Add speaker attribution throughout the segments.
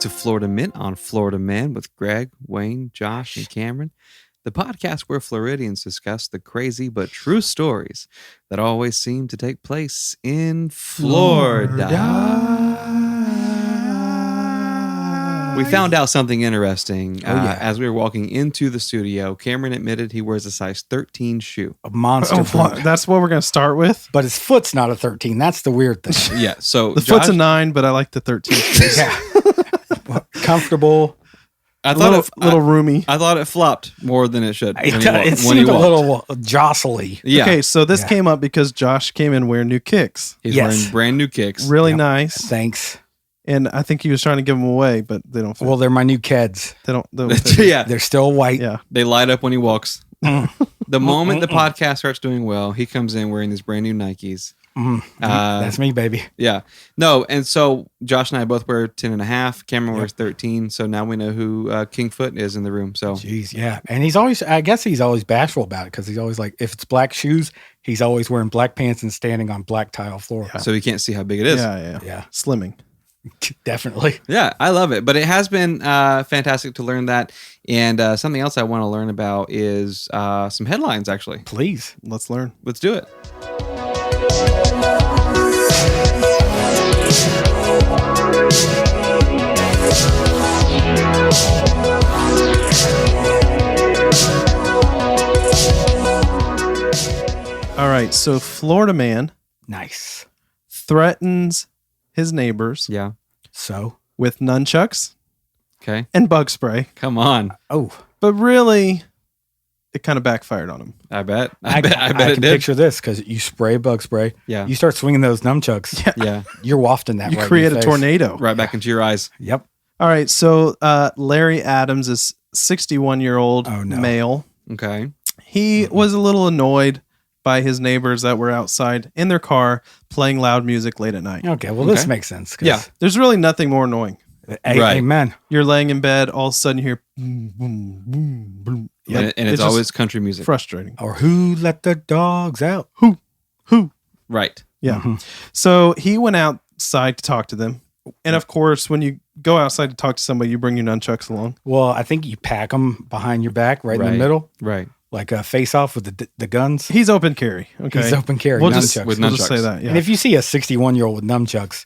Speaker 1: to Florida Mint on Florida Man with Greg, Wayne, Josh, and Cameron, the podcast where Floridians discuss the crazy but true stories that always seem to take place in Florida. We found out something interesting as we were walking into the studio. Cameron admitted he wears a size 13 shoe.
Speaker 2: A monster boot.
Speaker 3: That's what we're going to start with.
Speaker 2: But his foot's not a 13. That's the weird thing.
Speaker 1: Yeah, so
Speaker 3: the foot's a 9, but I like the 13 shoes.
Speaker 2: Yeah. Comfortable.
Speaker 1: I thought
Speaker 3: little roomy.
Speaker 1: I thought it flopped more than it should.
Speaker 2: It seemed a little jostly.
Speaker 1: Yeah.
Speaker 3: Okay, so this came up because Josh came in wearing new kicks.
Speaker 1: He's wearing brand new kicks.
Speaker 3: Really nice.
Speaker 2: Thanks.
Speaker 3: And I think he was trying to give them away, but they don't fit.
Speaker 2: Well, they're my new Keds.
Speaker 3: They don't fit.
Speaker 1: Yeah.
Speaker 2: They're still white.
Speaker 3: Yeah.
Speaker 1: They light up when he walks. The moment the podcast starts doing well, he comes in wearing these brand new Nikes.
Speaker 2: That's me, baby.
Speaker 1: Yeah. No, and so Josh and I both wear 10.5. Cameron wears 13. So now we know who King Foot is in the room. So
Speaker 2: Jeez, yeah. And he's always bashful about it because he's always like, if it's black shoes, he's always wearing black pants and standing on black tile floor.
Speaker 1: So you can't see how big it is.
Speaker 3: Yeah. Slimming.
Speaker 2: Definitely.
Speaker 1: Yeah, I love it. But it has been fantastic to learn that. And something else I want to learn about is some headlines, actually.
Speaker 2: Please.
Speaker 3: Let's learn.
Speaker 1: Let's do it.
Speaker 3: All right, so Florida man
Speaker 2: Nice.
Speaker 3: threatens his neighbors
Speaker 1: Yeah.
Speaker 2: So?
Speaker 3: with nunchucks
Speaker 1: Okay.
Speaker 3: and bug spray.
Speaker 1: Come on.
Speaker 2: Oh.
Speaker 3: But really, it kind of backfired on him.
Speaker 1: I bet.
Speaker 2: I
Speaker 1: bet
Speaker 2: can
Speaker 1: it did.
Speaker 2: picture this because you spray bug spray.
Speaker 1: Yeah.
Speaker 2: You start swinging those nunchucks.
Speaker 1: Yeah.
Speaker 2: You're wafting that
Speaker 3: You
Speaker 2: right
Speaker 3: create
Speaker 2: in
Speaker 3: a
Speaker 2: your face.
Speaker 3: tornado.
Speaker 1: Right back into your eyes.
Speaker 2: Yep.
Speaker 3: All right, so Larry Adams is 61-year-old male.
Speaker 1: Okay.
Speaker 3: He was a little annoyed by his neighbors that were outside in their car playing loud music late at night.
Speaker 2: Okay. Well, this makes sense.
Speaker 1: Yeah.
Speaker 3: There's really nothing more annoying.
Speaker 1: Right.
Speaker 2: Amen.
Speaker 3: You're laying in bed, all of a sudden you hear boom, boom, boom, boom.
Speaker 1: And it's
Speaker 3: just
Speaker 1: always country music.
Speaker 3: frustrating.
Speaker 2: Or who let the dogs out?
Speaker 3: Who?
Speaker 1: Right.
Speaker 3: Yeah. So he went outside to talk to them. And of course, when you go outside to talk to somebody, you bring your nunchucks along.
Speaker 2: Well, I think you pack them behind your back, right in the middle,
Speaker 1: Right.
Speaker 2: like a face off with the guns.
Speaker 3: He's open carry. Okay.
Speaker 2: He's open carry.
Speaker 3: We'll
Speaker 2: nunchucks.
Speaker 1: with
Speaker 3: We'll just
Speaker 1: nunchucks.
Speaker 3: say that. Yeah.
Speaker 2: And if you see a 61-year-old with nunchucks,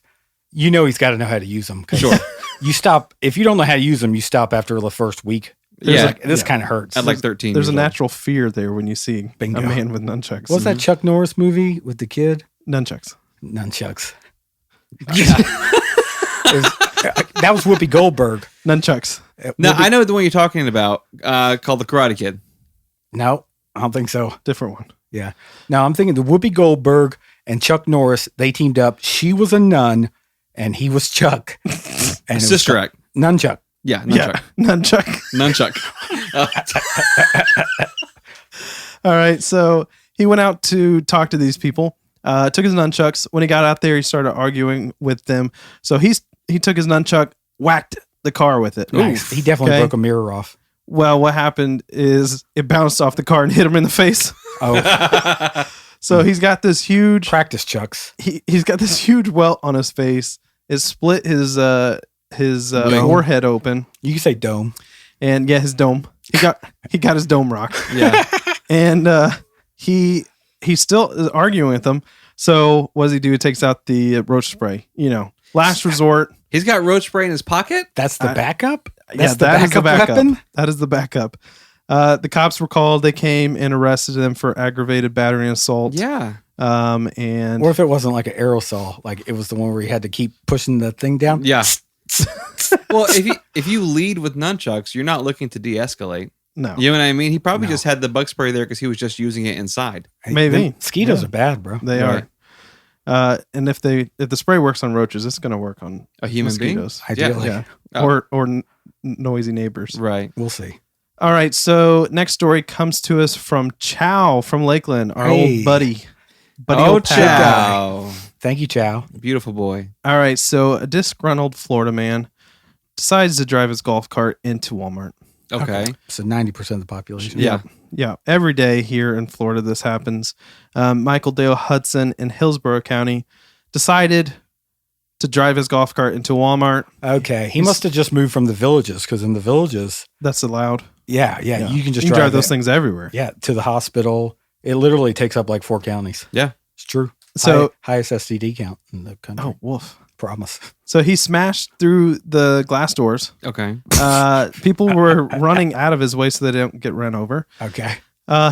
Speaker 2: you know he's got to know how to use them.
Speaker 1: Sure.
Speaker 2: You stop if you don't know how to use them. You stop after the first week.
Speaker 1: Yeah.
Speaker 2: Like, this kind of hurts.
Speaker 1: At like 13
Speaker 3: There's a
Speaker 1: years
Speaker 3: natural fear there when you see
Speaker 2: Bingo.
Speaker 3: a man with nunchucks.
Speaker 2: What's that Chuck Norris movie with the kid?
Speaker 3: Nunchucks.
Speaker 2: Nunchucks. That was Whoopi Goldberg.
Speaker 3: Nunchucks.
Speaker 1: No, I know the one you're talking about called The Karate Kid.
Speaker 2: No, I don't think so.
Speaker 3: Different one.
Speaker 2: Yeah. No, I'm thinking the Whoopi Goldberg and Chuck Norris, they teamed up. She was a nun and he was Chuck. And
Speaker 1: Sister Act.
Speaker 2: Nunchuck.
Speaker 1: Yeah.
Speaker 3: Yeah.
Speaker 1: Nunchuck.
Speaker 3: Nunchuck.
Speaker 1: Nunchuck.
Speaker 3: All right. So he went out to talk to these people, took his nunchucks. When he got out there, he started arguing with them. So he took his nunchuck, whacked the car with it.
Speaker 2: Nice. He definitely broke a mirror off.
Speaker 3: Well, what happened is it bounced off the car and hit him in the face.
Speaker 2: Oh.
Speaker 3: So he's got this huge
Speaker 2: practice chucks.
Speaker 3: He's got this huge welt on his face. It split his forehead open.
Speaker 2: You can say dome.
Speaker 3: And his dome. He got his dome rock.
Speaker 1: Yeah.
Speaker 3: And he still is arguing with them. So what does he do? He takes out the roach spray. Last resort.
Speaker 1: He's got roach spray in his pocket?
Speaker 2: That's the backup?
Speaker 3: That is the backup weapon? That is the backup. The cops were called. They came and arrested him for aggravated battery and assault.
Speaker 1: Yeah.
Speaker 3: And
Speaker 2: or if it wasn't like an aerosol, like it was the one where you had to keep pushing the thing down.
Speaker 1: Yeah. Well, if you lead with nunchucks, you're not looking to de-escalate.
Speaker 3: No.
Speaker 1: You know what I mean? He probably just had the bug spray there because he was just using it inside.
Speaker 3: Maybe.
Speaker 2: Mosquitoes are bad, bro.
Speaker 3: They are. And if the spray works on roaches, it's going to work on
Speaker 1: a human
Speaker 2: mosquitoes. Being. Ideally.
Speaker 3: Yeah. Or noisy neighbors.
Speaker 1: Right.
Speaker 2: We'll see.
Speaker 3: All right. So next story comes to us from Chow from Lakeland, our old buddy.
Speaker 1: Chow.
Speaker 2: Thank you, Chow.
Speaker 1: Beautiful boy.
Speaker 3: All right. So a disgruntled Florida man decides to drive his golf cart into Walmart.
Speaker 1: Okay.
Speaker 2: So 90% of the population.
Speaker 1: Yeah.
Speaker 3: Yeah. Every day here in Florida, this happens. Michael Dale Hudson in Hillsborough County decided to drive his golf cart into Walmart.
Speaker 2: Okay. He must have just moved from the villages because in the villages,
Speaker 3: That's allowed.
Speaker 2: yeah, you can just
Speaker 3: You can drive those
Speaker 2: it.
Speaker 3: things everywhere.
Speaker 2: Yeah, to the hospital. It literally takes up like 4 counties.
Speaker 1: Yeah.
Speaker 2: It's true.
Speaker 3: So,
Speaker 2: highest STD count in the country.
Speaker 3: oh, woof.
Speaker 2: Promise.
Speaker 3: So he smashed through the glass doors.
Speaker 1: Okay.
Speaker 3: People were running out of his way so they don't get run over.
Speaker 2: Okay.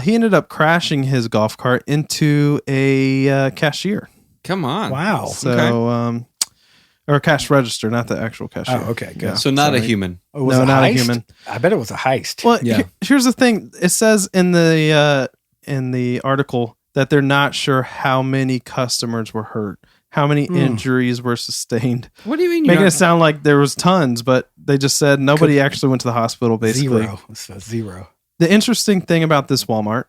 Speaker 3: He ended up crashing his golf cart into a cashier.
Speaker 1: Come on.
Speaker 2: Wow.
Speaker 3: So, or a cash register, not the actual cashier.
Speaker 2: Oh, okay. Good.
Speaker 3: Yeah.
Speaker 1: So not a
Speaker 3: Sorry.
Speaker 1: human.
Speaker 2: Oh, was
Speaker 3: No,
Speaker 2: it
Speaker 3: not a
Speaker 2: heist?
Speaker 3: human.
Speaker 2: I bet it was a heist.
Speaker 3: Well,
Speaker 1: Yeah.
Speaker 3: here's the thing. It says in the article that they're not sure how many customers were hurt, how many injuries were sustained,
Speaker 1: What do you mean?
Speaker 3: making it sound like there was tons, but they just said nobody actually went to the hospital. Basically,
Speaker 2: Zero. It says 0.
Speaker 3: The interesting thing about this Walmart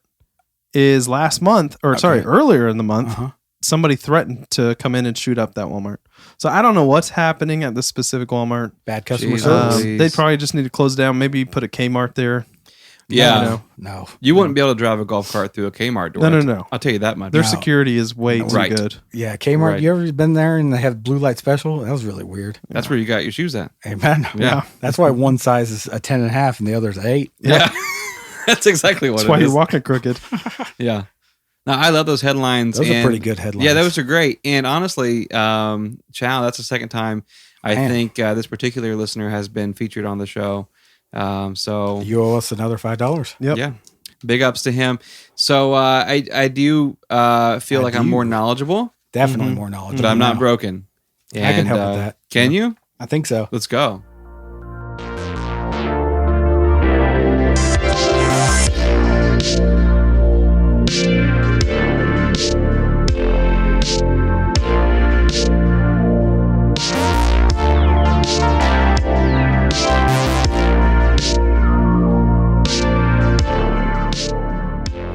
Speaker 3: is earlier in the month,
Speaker 2: Uh-huh.
Speaker 3: somebody threatened to come in and shoot up that Walmart. So I don't know what's happening at this specific Walmart.
Speaker 2: Bad customer
Speaker 1: Jesus.
Speaker 2: service.
Speaker 1: Jeez.
Speaker 3: They probably just need to close down. Maybe put a Kmart there.
Speaker 1: Yeah.
Speaker 3: You know.
Speaker 2: No.
Speaker 1: You wouldn't be able to drive a golf cart through a Kmart door.
Speaker 3: No.
Speaker 1: I'll tell you that much.
Speaker 3: Their
Speaker 2: No.
Speaker 3: security is way too
Speaker 1: Right.
Speaker 3: good.
Speaker 2: Yeah, Kmart.
Speaker 1: Right.
Speaker 2: You ever been there and they have blue light special? That was really weird.
Speaker 1: That's where you got your shoes at.
Speaker 2: Amen.
Speaker 1: Yeah.
Speaker 2: That's why one size is a 10 and a half and the other's 8.
Speaker 1: Yeah. That's exactly what
Speaker 3: That's
Speaker 1: it
Speaker 3: why
Speaker 1: is.
Speaker 3: you're walking crooked.
Speaker 1: Yeah. No, I love those headlines.
Speaker 2: Those are
Speaker 1: and-
Speaker 2: pretty good headlines.
Speaker 1: Yeah, those are great. And honestly, Chow, that's the second time I
Speaker 2: Man.
Speaker 1: think this particular listener has been featured on the show. So
Speaker 2: You owe us another $5.
Speaker 3: Yep.
Speaker 1: yeah, big ups to him. So I do feel like I'm more knowledgeable,
Speaker 2: Definitely more knowledgeable.
Speaker 1: but I'm not
Speaker 2: now.
Speaker 1: broken.
Speaker 2: I can
Speaker 1: And,
Speaker 2: help with that.
Speaker 1: Can you?
Speaker 2: I think so.
Speaker 1: Let's go.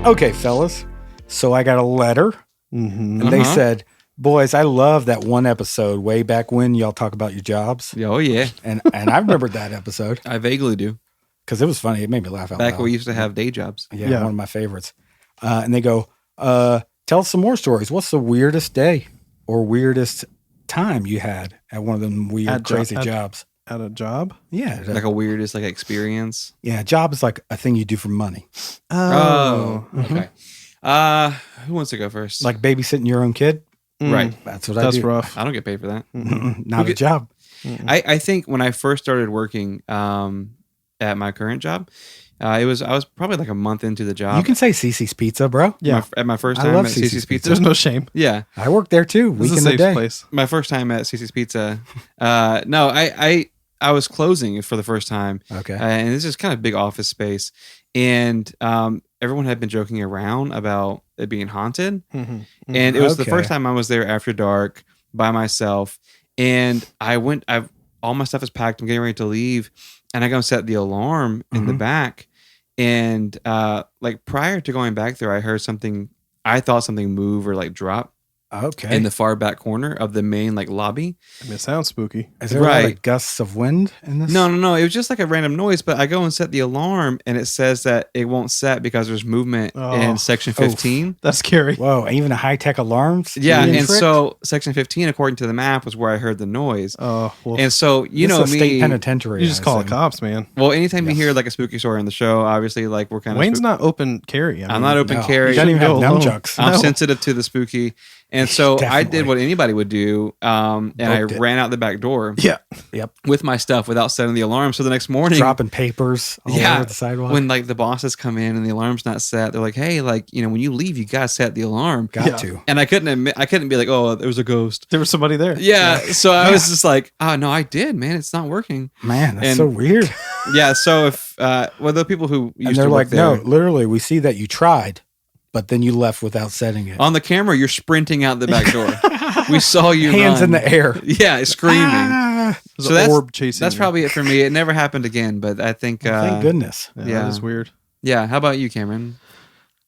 Speaker 2: Okay, fellas. So I got a letter
Speaker 3: Mm-hmm.
Speaker 2: and they
Speaker 1: Uh-huh.
Speaker 2: said, boys, I love that one episode way back when y'all talk about your jobs.
Speaker 1: Oh yeah,
Speaker 2: And I remembered that episode
Speaker 1: I vaguely do.
Speaker 2: because it was funny. It made me laugh out
Speaker 1: Back
Speaker 2: loud.
Speaker 1: when we used to have day jobs.
Speaker 2: Yeah,
Speaker 3: Yeah.
Speaker 2: one of my favorites. And they go, tell us some more stories. What's the weirdest day or weirdest time you had at one of them weird,
Speaker 3: At jo-
Speaker 2: crazy
Speaker 3: at-
Speaker 2: jobs?
Speaker 3: At a job?
Speaker 2: Yeah.
Speaker 1: Like a weirdest experience.
Speaker 2: yeah. Job is like a thing you do for money,
Speaker 1: Oh, okay. Who wants to go first?
Speaker 2: like babysitting your own kid.
Speaker 3: Mm,
Speaker 1: right.
Speaker 2: That's what I
Speaker 3: That's
Speaker 2: do.
Speaker 3: rough.
Speaker 1: I don't get paid for that.
Speaker 2: Not a job.
Speaker 1: I think when I first started working at my current job, I was probably like a month into the job.
Speaker 2: You can say Cece's Pizza, bro.
Speaker 3: Yeah.
Speaker 1: At my first
Speaker 2: I
Speaker 1: time
Speaker 2: love
Speaker 1: at
Speaker 2: Cece's
Speaker 1: Cece's Pizza.
Speaker 3: There's no shame.
Speaker 1: Yeah,
Speaker 2: I worked there too.
Speaker 3: This
Speaker 2: Week
Speaker 3: is
Speaker 2: in
Speaker 3: a
Speaker 2: the
Speaker 3: safe
Speaker 2: day.
Speaker 3: place.
Speaker 1: my first time at Cece's Pizza. No, I was closing for the first time,
Speaker 2: Okay.
Speaker 1: and this is kind of big office space, and everyone had been joking around about it being haunted,
Speaker 3: Mhm.
Speaker 1: and it was the
Speaker 2: Okay.
Speaker 1: first time I was there after dark by myself, and all my stuff is packed. I'm getting ready to leave, and I go and set the alarm in the
Speaker 2: Mhm.
Speaker 1: back, and like prior to going back there, I heard something. I thought something move or like drop
Speaker 2: Okay.
Speaker 1: in the far back corner of the main like lobby.
Speaker 3: I mean, it sounds spooky.
Speaker 2: Is there a lot of
Speaker 1: Right.
Speaker 2: gusts of wind in this?
Speaker 1: No. It was just like a random noise, but I go and set the alarm and it says that it won't set because there's movement
Speaker 3: Oh.
Speaker 1: in section 15.
Speaker 3: That's scary.
Speaker 2: Whoa, even a high tech alarms?
Speaker 1: Yeah.
Speaker 2: Being
Speaker 1: And
Speaker 2: tricked?
Speaker 1: so section 15, according to the map, was where I heard the noise.
Speaker 3: Oh, well,
Speaker 1: And so, you
Speaker 2: This
Speaker 1: know
Speaker 2: is a state
Speaker 1: me.
Speaker 2: penitentiary.
Speaker 3: you just
Speaker 2: I
Speaker 3: call the
Speaker 2: assume.
Speaker 3: cops, man.
Speaker 1: Well, anytime you
Speaker 2: Yeah.
Speaker 1: hear like a spooky story on the show, obviously, like we're kind of.
Speaker 3: Wayne's not open carry.
Speaker 1: I'm not open
Speaker 2: No,
Speaker 1: carry.
Speaker 2: You don't even have
Speaker 3: Go alone.
Speaker 2: nunchucks.
Speaker 1: I'm
Speaker 3: No.
Speaker 1: sensitive to the spooky. And so I did
Speaker 2: Definitely.
Speaker 1: what anybody would do. And I
Speaker 2: Booked it.
Speaker 1: ran out the back door
Speaker 3: Yeah.
Speaker 1: with my stuff without setting the alarm. So the next morning,
Speaker 2: Dropping papers all
Speaker 1: Yeah.
Speaker 2: over the sidewalk.
Speaker 1: when like the bosses come in and the alarm's not set, they're like, "Hey, like when you leave, you gotta set the alarm."
Speaker 2: Got
Speaker 3: Yeah.
Speaker 2: to.
Speaker 1: And I couldn't be like, "Oh, there was a ghost."
Speaker 3: There was somebody there.
Speaker 1: Yeah, so I was just like, "Oh no, I did, man. It's not working."
Speaker 2: Man, that's
Speaker 1: And-
Speaker 2: so weird.
Speaker 1: Yeah, so if the people who
Speaker 2: And
Speaker 1: used
Speaker 2: they're
Speaker 1: to work
Speaker 2: like,
Speaker 1: there,
Speaker 2: no, literally, we see that you tried, but then you left without setting it.
Speaker 1: on the camera, you're sprinting out the back door. We saw you
Speaker 2: Hands
Speaker 1: run.
Speaker 2: in the air.
Speaker 1: Yeah, screaming.
Speaker 2: Ah,
Speaker 3: There's
Speaker 1: So
Speaker 3: an
Speaker 1: that's
Speaker 3: orb chasing.
Speaker 1: that's
Speaker 3: you.
Speaker 1: probably it for me. It never happened again, but I think
Speaker 2: thank goodness.
Speaker 3: Yeah,
Speaker 1: yeah.
Speaker 3: that is weird.
Speaker 1: yeah. How about you, Cameron?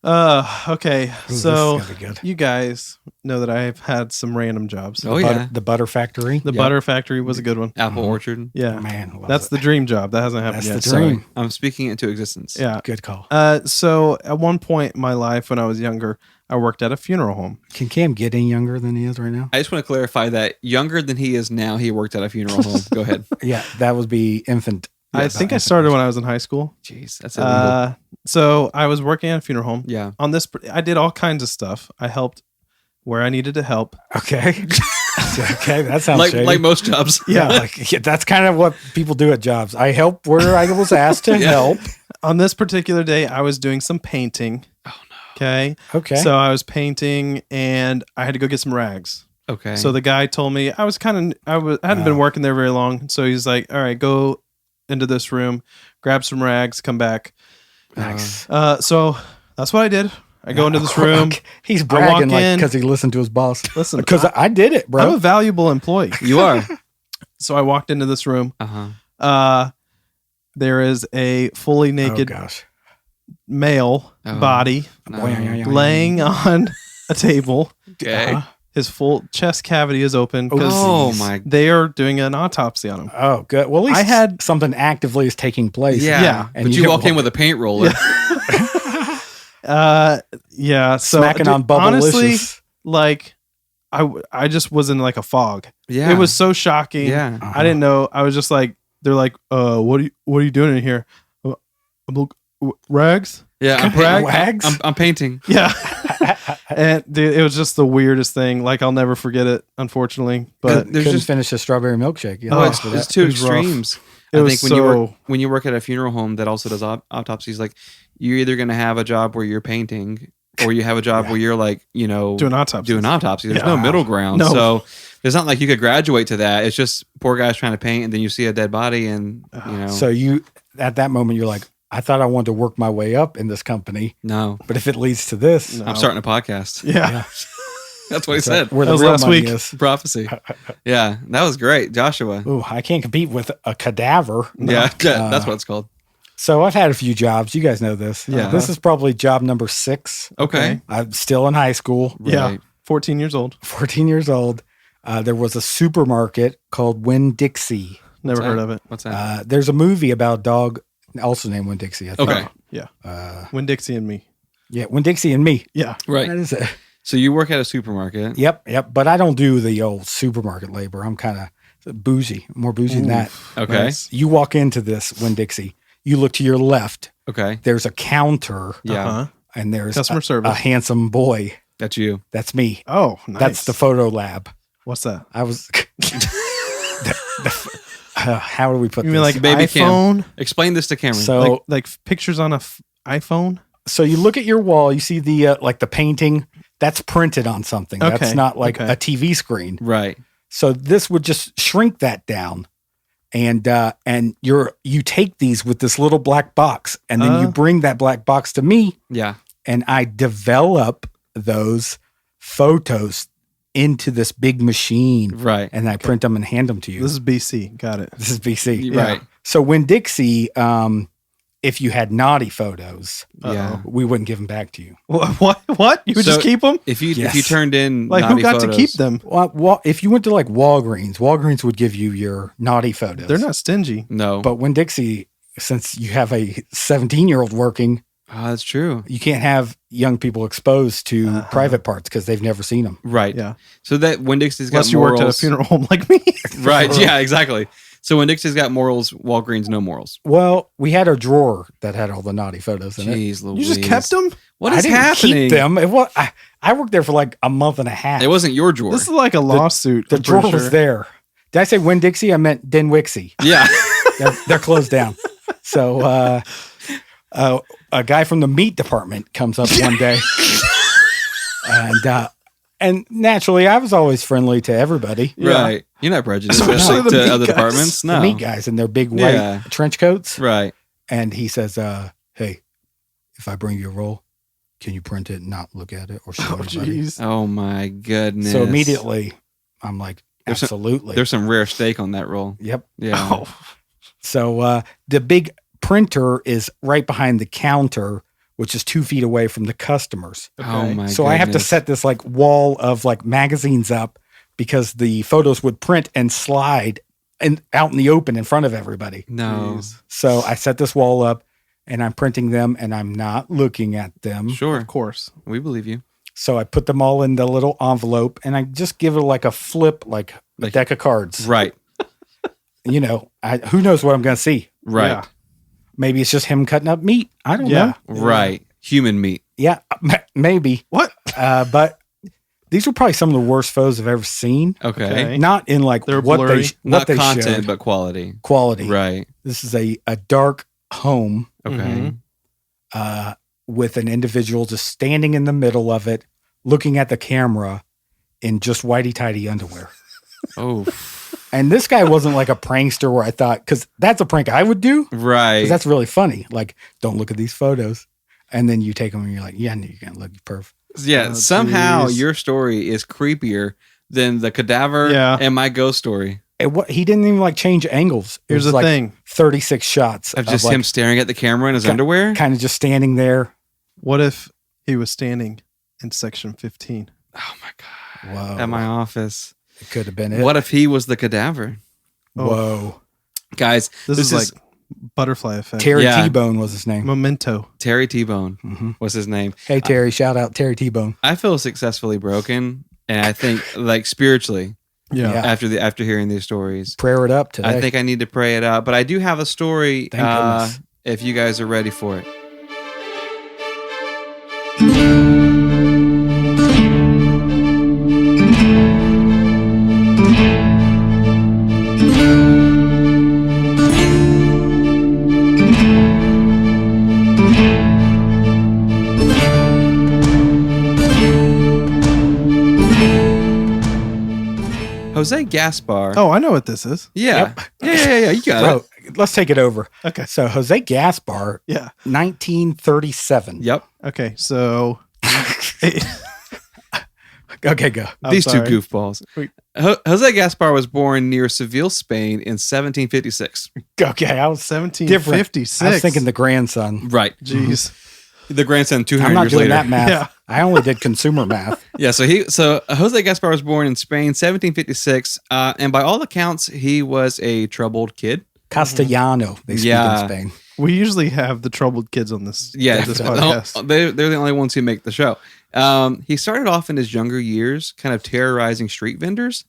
Speaker 3: Okay.
Speaker 2: Ooh, this
Speaker 3: So
Speaker 2: is gonna be good.
Speaker 3: you guys know that I've had some random jobs.
Speaker 1: Oh,
Speaker 2: The
Speaker 1: yeah.
Speaker 2: butter, the butter factory.
Speaker 3: The
Speaker 1: Yep.
Speaker 3: butter factory was a good one.
Speaker 1: Apple Orchard.
Speaker 3: Yeah.
Speaker 2: Man, love
Speaker 3: That's
Speaker 2: it.
Speaker 3: the dream job. That hasn't happened
Speaker 2: That's
Speaker 3: yet.
Speaker 2: the
Speaker 3: Sorry.
Speaker 2: dream.
Speaker 1: I'm speaking it into existence.
Speaker 3: Yeah.
Speaker 2: Good call.
Speaker 3: So at one point in my life when I was younger, I worked at a funeral home.
Speaker 2: Can Cam get any younger than he is right now?
Speaker 1: I just want to clarify that younger than he is now, he worked at a funeral home. Go ahead.
Speaker 2: Yeah, that would be infant.
Speaker 3: I think I started when I was in high school.
Speaker 1: Jeez, that's illegal.
Speaker 3: So I was working at a funeral home.
Speaker 1: Yeah.
Speaker 3: On this, I did all kinds of stuff. I helped where I needed to help.
Speaker 2: Okay. Okay, that sounds
Speaker 1: like
Speaker 2: shady.
Speaker 1: like most jobs.
Speaker 2: yeah, that's kind of what people do at jobs. I help where I was asked to help.
Speaker 3: On this particular day, I was doing some painting.
Speaker 1: Oh no.
Speaker 3: Okay.
Speaker 2: Okay.
Speaker 3: So I was painting, and I had to go get some rags.
Speaker 1: Okay.
Speaker 3: So the guy told me I hadn't been working there very long. So he's like, "All right, go into this room, grab some rags, come back."
Speaker 2: Nice.
Speaker 3: So that's what I did. I go into this room.
Speaker 2: He's
Speaker 3: I
Speaker 2: bragging
Speaker 3: walk in.
Speaker 2: because he listened to his boss.
Speaker 3: Listen,
Speaker 2: Because I did it,
Speaker 3: I'm
Speaker 2: bro.
Speaker 3: a valuable employee.
Speaker 1: you are.
Speaker 3: So I walked into this room.
Speaker 1: Uh-huh.
Speaker 3: There is a fully
Speaker 2: Oh,
Speaker 3: naked
Speaker 2: gosh.
Speaker 3: male
Speaker 1: Oh.
Speaker 3: body
Speaker 1: No.
Speaker 3: laying on a table.
Speaker 1: Okay.
Speaker 3: His full chest cavity is open because
Speaker 1: Oh my.
Speaker 3: they are doing an autopsy on him.
Speaker 2: Oh, good. Well, at least
Speaker 3: I had-
Speaker 2: something actively is taking place.
Speaker 1: Yeah.
Speaker 3: Yeah.
Speaker 2: And
Speaker 1: But
Speaker 2: you
Speaker 1: you walk
Speaker 2: walk-
Speaker 1: in with a paint roller.
Speaker 3: Yeah. So
Speaker 2: Smacking on
Speaker 3: honestly,
Speaker 2: bubblicious.
Speaker 3: like I just was in like a fog.
Speaker 1: Yeah.
Speaker 3: It was so shocking.
Speaker 1: Yeah.
Speaker 2: Uh-huh.
Speaker 3: I didn't know. I was just like, they're like, what are you doing in here? Rags?
Speaker 1: Yeah. I'm,
Speaker 2: Brag-
Speaker 1: painting.
Speaker 2: wags?
Speaker 1: I'm painting.
Speaker 3: Yeah. And dude, it was just the weirdest thing. Like I'll never forget it, unfortunately. But
Speaker 1: There's
Speaker 2: Couldn't
Speaker 1: just-
Speaker 2: finish a strawberry milkshake. You
Speaker 3: Oh,
Speaker 2: know,
Speaker 1: Well,
Speaker 2: after
Speaker 1: it's
Speaker 2: that.
Speaker 1: two
Speaker 3: It was rough.
Speaker 1: extremes.
Speaker 3: It
Speaker 1: I
Speaker 3: was
Speaker 1: think when you work at a funeral home that also does autopsies, like you're either going to have a job where you're painting, or you have a job where you're like,
Speaker 3: doing autopsies.
Speaker 1: doing autopsy. There's
Speaker 3: Yeah.
Speaker 1: no middle ground.
Speaker 3: No.
Speaker 1: So it's not like you could graduate to that. It's just poor guys trying to paint, and then you see a dead body, and
Speaker 2: So you, at that moment, you're like, I thought I wanted to work my way up in this company,
Speaker 1: no,
Speaker 2: but if it leads to this,
Speaker 3: No.
Speaker 1: I'm starting a podcast.
Speaker 3: Yeah.
Speaker 1: That's what he said.
Speaker 2: where
Speaker 3: That
Speaker 2: the
Speaker 3: was
Speaker 2: real
Speaker 3: last
Speaker 2: money
Speaker 3: week.
Speaker 2: is.
Speaker 1: Prophecy. Yeah, that was great, Joshua.
Speaker 2: Ooh, I can't compete with a cadaver.
Speaker 1: Yeah, that's what it's called.
Speaker 2: So I've had a few jobs. You guys know this.
Speaker 1: Yeah.
Speaker 2: This is probably job number 6.
Speaker 1: Okay.
Speaker 2: I'm still in high school,
Speaker 3: Yeah.
Speaker 1: Right.
Speaker 3: 14 years old.
Speaker 2: 14 years old. There was a supermarket called Winn-Dixie.
Speaker 3: Never
Speaker 1: What's
Speaker 3: heard
Speaker 1: that?
Speaker 3: of it.
Speaker 1: What's that?
Speaker 2: There's a movie about a dog also named Winn-Dixie. I think.
Speaker 1: Okay.
Speaker 3: Yeah. When Dixie and me.
Speaker 2: Yeah, Winn-Dixie and me.
Speaker 3: Yeah.
Speaker 1: Right.
Speaker 2: That is it.
Speaker 1: So you work at a supermarket.
Speaker 2: Yep. But I don't do the old supermarket labor. I'm kind of bougie, more bougie than that.
Speaker 1: Okay.
Speaker 3: Nice.
Speaker 2: You walk into this Winn-Dixie, you look to your left,
Speaker 1: Okay.
Speaker 2: there's a counter,
Speaker 1: Yeah.
Speaker 3: Uh-huh.
Speaker 2: and there's
Speaker 3: Customer service.
Speaker 2: a handsome boy.
Speaker 1: That's you.
Speaker 2: That's me.
Speaker 3: Oh, nice.
Speaker 2: That's the photo lab.
Speaker 3: What's that?
Speaker 2: I was. How do we put
Speaker 3: You
Speaker 2: this?
Speaker 3: mean like
Speaker 1: Baby
Speaker 3: iPhone?
Speaker 1: Cam. Explain this to Cameron.
Speaker 2: so?
Speaker 3: Like pictures on a iPhone?
Speaker 2: So you look at your wall, you see the like the painting that's printed on something. That's
Speaker 3: Okay,
Speaker 2: not like
Speaker 3: okay.
Speaker 2: a TV screen.
Speaker 1: right.
Speaker 2: So this would just shrink that down, and you take these with this little black box, and then you bring that black box to me,
Speaker 1: Yeah.
Speaker 2: and I develop those photos into this big machine,
Speaker 1: Right.
Speaker 2: and I print them and hand them to you.
Speaker 3: This is BC. Got it.
Speaker 2: This is BC.
Speaker 1: Right.
Speaker 2: So when Dixie, if you had naughty photos,
Speaker 1: Yeah.
Speaker 2: we wouldn't give them back to you.
Speaker 3: What? You would
Speaker 1: So-
Speaker 3: just keep them?
Speaker 1: If you
Speaker 2: Yes.
Speaker 1: turned in
Speaker 3: Like who
Speaker 1: naughty
Speaker 3: got to
Speaker 1: photos-
Speaker 3: keep them?
Speaker 2: Well, if you went to like Walgreens would give you your naughty photos.
Speaker 3: They're not stingy.
Speaker 1: No.
Speaker 2: But when Dixie, since you have a 17-year-old working,
Speaker 1: Oh, that's true.
Speaker 2: you can't have young people exposed to private parts because they've never seen them.
Speaker 1: Right.
Speaker 3: Yeah.
Speaker 1: So that Winn-Dixie's got
Speaker 3: Unless you
Speaker 1: morals.
Speaker 3: worked at a funeral home like me.
Speaker 1: Right. Yeah, exactly. So Winn-Dixie's got morals, Walgreens no morals.
Speaker 2: Well, we had a drawer that had all the naughty photos in it.
Speaker 1: Jeez
Speaker 3: You
Speaker 1: Louise.
Speaker 3: just kept them?
Speaker 1: What
Speaker 2: I
Speaker 1: is
Speaker 2: didn't
Speaker 1: happening?
Speaker 2: keep them. I worked there for like a month and a half.
Speaker 1: It wasn't your drawer.
Speaker 3: This is like a lawsuit.
Speaker 2: the
Speaker 3: I'm
Speaker 2: drawer
Speaker 3: pretty
Speaker 2: was
Speaker 3: sure.
Speaker 2: there. Did I say Winn-Dixie? I meant Dinwixie.
Speaker 1: Yeah.
Speaker 2: They're closed down. So a guy from the meat department comes up one day, and naturally, I was always friendly to everybody.
Speaker 1: Right. You're not prejudiced,
Speaker 3: Especially
Speaker 1: especially
Speaker 3: the meat
Speaker 1: to other
Speaker 3: guys.
Speaker 1: departments. No.
Speaker 2: The meat guys in their big white
Speaker 1: Yeah.
Speaker 2: trench coats,
Speaker 1: Right.
Speaker 2: and he says, "Hey, if I bring you a roll, can you print it and not look at it or show
Speaker 3: Oh,
Speaker 2: anybody?"
Speaker 3: jeez.
Speaker 1: Oh my goodness.
Speaker 2: So immediately, I'm like,
Speaker 1: There's some-
Speaker 2: "Absolutely,
Speaker 1: There's some rare steak on that roll.
Speaker 2: yep."
Speaker 1: Yeah.
Speaker 3: Oh,
Speaker 2: So the big printer is right behind the counter, which is 2 feet away from the customers.
Speaker 1: Oh my
Speaker 2: So I have to
Speaker 1: goodness.
Speaker 2: set this like wall of like magazines up because the photos would print and slide and out in the open in front of everybody.
Speaker 1: No.
Speaker 3: jeez.
Speaker 2: So I set this wall up and I'm printing them and I'm not looking at them.
Speaker 1: Sure.
Speaker 3: Of course.
Speaker 1: We believe you.
Speaker 2: So I put them all in the little envelope and I just give it like a flip, like a deck of cards.
Speaker 1: Right.
Speaker 2: You know, who knows what I'm going to see?
Speaker 1: Right.
Speaker 3: Yeah.
Speaker 2: Maybe it's just him cutting up meat. I don't
Speaker 3: Yeah.
Speaker 2: know.
Speaker 1: Right. Human meat.
Speaker 2: Yeah, maybe.
Speaker 3: What?
Speaker 2: But these were probably some of the worst photos I've ever seen.
Speaker 1: Okay.
Speaker 2: Not in like
Speaker 3: They're
Speaker 2: what
Speaker 3: blurry.
Speaker 2: they
Speaker 1: Not
Speaker 2: what
Speaker 1: content,
Speaker 2: they showed.
Speaker 1: but quality.
Speaker 2: Quality.
Speaker 1: Right.
Speaker 2: This is a dark home
Speaker 1: Okay.
Speaker 3: Mhm.
Speaker 2: with an individual just standing in the middle of it, looking at the camera in just whitey-tighty underwear.
Speaker 1: Oh.
Speaker 2: And this guy wasn't like a prankster where I thought, because that's a prank I would do.
Speaker 1: Right.
Speaker 2: Because that's really funny. Like, don't look at these photos. And then you take them and you're like, yeah, you're going to look perf.
Speaker 1: Yeah.
Speaker 3: Oh,
Speaker 1: somehow
Speaker 3: geez.
Speaker 1: your story is creepier than the cadaver
Speaker 3: Yeah.
Speaker 1: and my ghost story.
Speaker 2: And he didn't even like change angles. It
Speaker 3: Here's
Speaker 2: was
Speaker 3: the
Speaker 2: like
Speaker 3: thing.
Speaker 2: 36 shots
Speaker 1: Of just
Speaker 2: like,
Speaker 1: him staring at the camera in his underwear.
Speaker 2: kind of just standing there.
Speaker 3: What if he was standing in section 15?
Speaker 1: Oh my God.
Speaker 2: Whoa.
Speaker 1: At my office.
Speaker 2: It could have been it.
Speaker 1: What if he was the cadaver?
Speaker 2: Whoa.
Speaker 1: Guys,
Speaker 3: This is like butterfly effect.
Speaker 2: Terry
Speaker 1: Yeah.
Speaker 2: T-Bone was his name.
Speaker 3: Memento.
Speaker 1: Terry T-Bone
Speaker 2: hmm
Speaker 1: was his name.
Speaker 2: Hey, Terry. Shout out Terry T-Bone.
Speaker 1: I feel successfully broken, and I think like spiritually
Speaker 3: Yeah.
Speaker 2: Yeah.
Speaker 1: after hearing these stories.
Speaker 2: Prayer it up today.
Speaker 1: I think I need to pray it out, but I do have a story.
Speaker 2: Thank goodness.
Speaker 1: If you guys are ready for it. Jose Gaspar.
Speaker 3: Oh, I know what this is.
Speaker 1: yeah. Yeah. You got
Speaker 2: Bro,
Speaker 1: it.
Speaker 2: let's take it over.
Speaker 3: Okay.
Speaker 2: So Jose Gaspar,
Speaker 3: Yeah.
Speaker 2: 1937.
Speaker 1: Yep.
Speaker 3: Okay. So
Speaker 2: Okay, go.
Speaker 3: I'm
Speaker 1: These
Speaker 3: sorry.
Speaker 1: two goofballs.
Speaker 3: Wait.
Speaker 1: Jose Gaspar was born near Seville, Spain in 1756.
Speaker 2: Okay, I was
Speaker 3: 1756.
Speaker 2: I was thinking the grandson.
Speaker 1: Right.
Speaker 3: Jeez.
Speaker 1: The grandson 200
Speaker 2: I'm not
Speaker 1: years
Speaker 2: doing
Speaker 1: later.
Speaker 2: that math.
Speaker 3: Yeah.
Speaker 2: I only did consumer math.
Speaker 1: Yeah, so Jose Gaspar was born in Spain, 1756, and by all accounts, he was a troubled kid.
Speaker 2: Castellano, they speak
Speaker 1: Yeah.
Speaker 2: in Spain.
Speaker 3: We usually have the troubled kids on this.
Speaker 1: Yeah,
Speaker 3: this podcast.
Speaker 1: they're the only ones who make the show. He started off in his younger years, kind of terrorizing street vendors.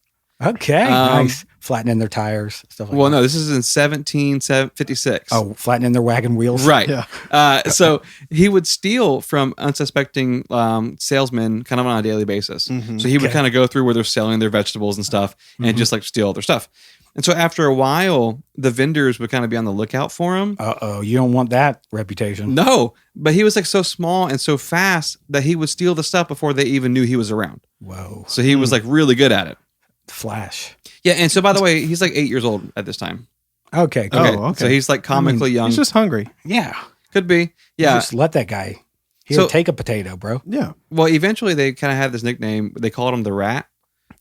Speaker 2: Okay, nice. Flattening their tires, stuff like
Speaker 1: Well,
Speaker 2: that.
Speaker 1: no, this is in 1756.
Speaker 2: Oh, flattening their wagon wheels.
Speaker 1: Right.
Speaker 3: Yeah.
Speaker 1: So he would steal from unsuspecting salesmen kind of on a daily basis.
Speaker 3: Mhm.
Speaker 1: So he would
Speaker 2: Okay.
Speaker 1: kind of go through where they're selling their vegetables and stuff and just like steal all their stuff. And so after a while, the vendors would kind of be on the lookout for him.
Speaker 2: Uh-oh, you don't want that reputation.
Speaker 1: No, but he was like so small and so fast that he would steal the stuff before they even knew he was around.
Speaker 2: Whoa.
Speaker 1: So he was like really good at it.
Speaker 2: Flash.
Speaker 1: Yeah. And so by the way, he's like 8 years old at this time.
Speaker 2: Okay, cool.
Speaker 3: Oh, okay.
Speaker 1: So he's like comically young.
Speaker 3: He's just hungry.
Speaker 2: Yeah.
Speaker 1: Could be. Yeah.
Speaker 2: Just let that guy. He'll
Speaker 1: So-
Speaker 2: take a potato, bro.
Speaker 3: Yeah.
Speaker 1: Well, eventually they kind of had this nickname. They called him the Rat.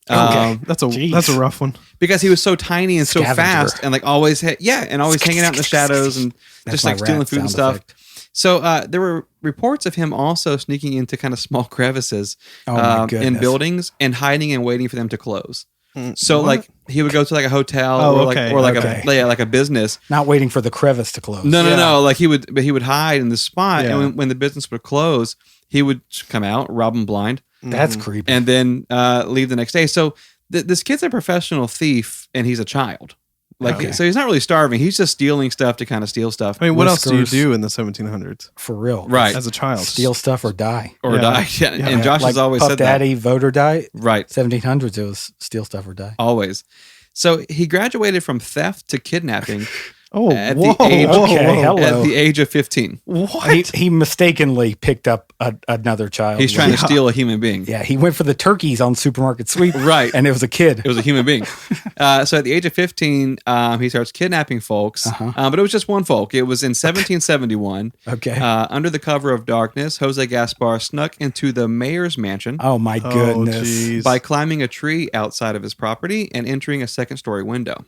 Speaker 2: Okay.
Speaker 3: That's a
Speaker 2: Jeez.
Speaker 3: rough one.
Speaker 1: Because he was so tiny and so
Speaker 2: Scavenger.
Speaker 1: fast and like always and always hanging out in the shadows and
Speaker 2: That's
Speaker 1: just
Speaker 2: my
Speaker 1: like stealing
Speaker 2: rat
Speaker 1: food and
Speaker 2: sound
Speaker 1: stuff.
Speaker 2: effect.
Speaker 1: So there were reports of him also sneaking into kind of small crevices
Speaker 2: Oh my
Speaker 1: in
Speaker 2: goodness.
Speaker 1: buildings and hiding and waiting for them to close.
Speaker 3: Mm,
Speaker 1: So
Speaker 3: what?
Speaker 1: like he would go to like a hotel
Speaker 3: Oh,
Speaker 1: or like
Speaker 3: okay,
Speaker 2: okay.
Speaker 1: like a business.
Speaker 2: Not waiting for the crevice to close.
Speaker 1: No,
Speaker 3: Yeah.
Speaker 1: like he would hide in the spot,
Speaker 3: Yeah.
Speaker 1: and when the business would close, he would come out, rob them blind,
Speaker 2: That's
Speaker 3: Mhm.
Speaker 2: creepy.
Speaker 1: and then leave the next day. So this kid's a professional thief, and he's a child. Like
Speaker 2: Okay.
Speaker 1: so, he's not really starving. He's just stealing stuff to kind of steal stuff
Speaker 3: I mean, what else do you
Speaker 2: Whiskers.
Speaker 3: do in the 1700s
Speaker 2: For real.
Speaker 1: Right.
Speaker 3: as a child?
Speaker 2: Steal stuff or die.
Speaker 1: or
Speaker 3: Yeah.
Speaker 1: die. Yeah.
Speaker 3: Yeah.
Speaker 1: And Josh
Speaker 2: like
Speaker 1: has always
Speaker 2: Puff
Speaker 1: said
Speaker 2: Daddy, vote or die.
Speaker 1: that. Right.
Speaker 2: 1700s, it was steal stuff or die.
Speaker 1: Always. So he graduated from theft to kidnapping
Speaker 3: Oh,
Speaker 1: At the
Speaker 3: whoa,
Speaker 1: age-
Speaker 3: whoa,
Speaker 2: Okay,
Speaker 3: whoa.
Speaker 2: hello.
Speaker 1: at the age of 15.
Speaker 3: What?
Speaker 2: He mistakenly picked up another child.
Speaker 1: He's trying to
Speaker 3: Yeah.
Speaker 1: steal a human being.
Speaker 2: Yeah, he went for the turkeys on Supermarket Sweep.
Speaker 1: Right.
Speaker 2: And it was a kid.
Speaker 1: It was a human being. So at the age of 15, he starts kidnapping folks.
Speaker 2: Uh-huh.
Speaker 1: But it was just one folk. It was in 1771.
Speaker 2: Okay.
Speaker 1: Under the cover of darkness, Jose Gaspar snuck into the mayor's mansion
Speaker 2: Oh my
Speaker 3: Oh,
Speaker 2: goodness.
Speaker 3: jeez.
Speaker 1: by climbing a tree outside of his property and entering a second-story window.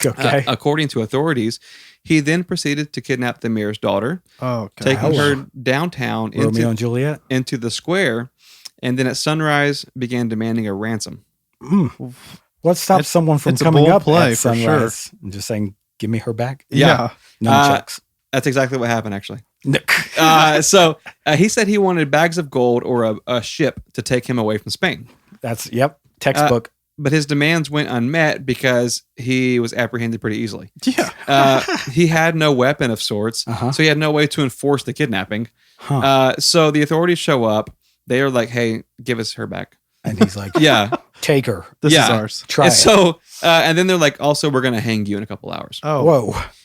Speaker 2: Okay.
Speaker 1: According to authorities, he then proceeded to kidnap the mayor's daughter,
Speaker 3: Oh, God.
Speaker 1: taking
Speaker 2: Hello.
Speaker 1: her downtown
Speaker 2: Romeo and Juliet.
Speaker 1: into the square, and then at sunrise began demanding a ransom.
Speaker 2: What stops someone from
Speaker 3: it's a
Speaker 2: coming
Speaker 3: bold
Speaker 2: up
Speaker 3: play,
Speaker 2: at
Speaker 3: for sure.
Speaker 2: sunrise and just saying, "Give me her back"?
Speaker 1: Yeah.
Speaker 2: Nunchucks.
Speaker 1: That's exactly what happened, actually. So he said he wanted bags of gold or a ship to take him away from Spain.
Speaker 2: That's textbook.
Speaker 1: But his demands went unmet because he was apprehended pretty easily.
Speaker 3: Yeah.
Speaker 1: He had no weapon of sorts, so he had no way to enforce the kidnapping. So the authorities show up. They are like, "Hey, give us her back."
Speaker 2: And he's like,
Speaker 1: Yeah,
Speaker 2: take her.
Speaker 3: This is ours.
Speaker 2: Try
Speaker 1: and
Speaker 2: it.
Speaker 1: so, and then they're like, "Also, we're going to hang you in a couple hours."
Speaker 3: Oh.